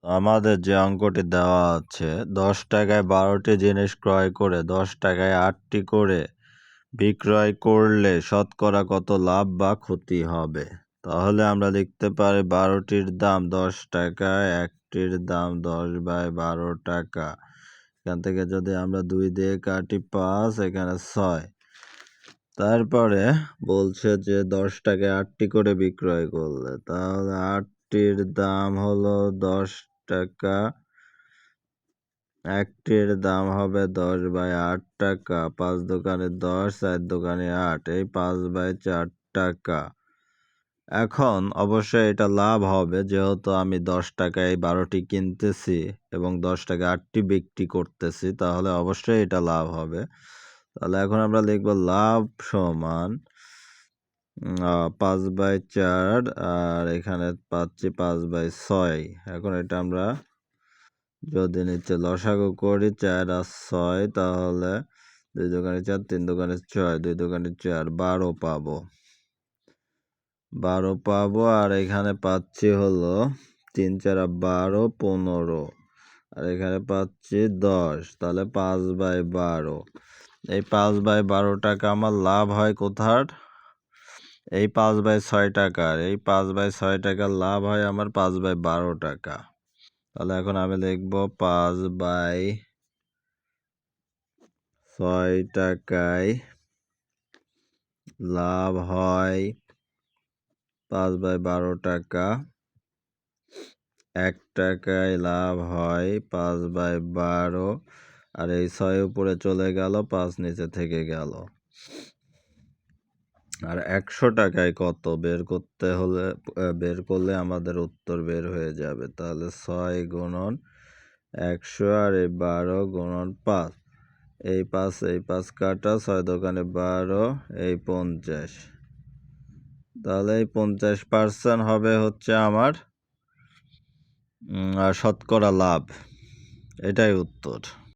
আমাদের যে অঙ্কটি দেওয়া আছে ১০ টাকায় ১২টি জিনিস ক্রয় করে ১০ টাকায় ৮টি করে বিক্রয় করলে শতকরা কত লাভ বা ক্ষতি হবে? তাহলে আমরা লিখতে পারি ১২টির দাম ১০ টাকা, একটির দাম ১০/১২ টাকা। এখান থেকে যদি আমরা ২ দিয়ে কাটি ৫, এখানে ৬। তারপরে বলছে যে ১০ টাকায় ৮টি করে বিক্রয় করলে, তাহলে ৮টির দাম হলো ১০ টাকা, একটির দাম হবে ১০/৮ টাকা, ৫ দোকানে ১০, ৪ দোকানে ৮, এই ৫/৪ টাকা। এখন অবশ্যই এটা লাভ হবে, যেহেতু আমি ১০ টাকায় ১২টি কিনতেছি এবং ১০ টাকায় ৮টি বিক্রি করতেছি, তাহলে অবশ্যই এটা লাভ হবে। তাহলে এখন আমরা লিখব লাভ সমান ৫/৪, আর এখানে পাচ্ছি ৫/৬। এখন এটা আমরা যদি নিচে লসাগু করি ৪ আর ৬, তাহলে ২ দোকানে ৪, ৩ দোকানে ৬, ২ দোকানে ৪, ১২ পাবো। ১২ পাবো, আর এখানে পাচ্ছি হলো ৩ ৪ ১২, ১৫, আর এখানে পাচ্ছি ১০, তাহলে ৫/১২। এই ৫/১২ টাকা আমার লাভ হয় কোথার? এই ৫/৬ টাকার। এই ৫/৬ টাকার লাভ হয় আমার ৫/১২ টাকা। তাহলে এখন আমি লিখব ৫/৬ টাকায় লাভ হয় ৫/১২ টাকা। ১ টাকায় লাভ হয় ৫/১২, আর এই ৬ উপরে চলে গেল, ৫ নিচে থেকে গেল। আর ১০০ টাকায় কত বের করলে আমাদের উত্তর বের হয়ে যাবে। তাহলে ৬ গুণন ১০০, আর এই ১২ গুণন ৫। এই ৫ কাটা, ৬ দোকানে ১২, এই ৫০। তাহলে এই ৫০% হবে হচ্ছে আমার শতকরা লাভ। এটাই উত্তর।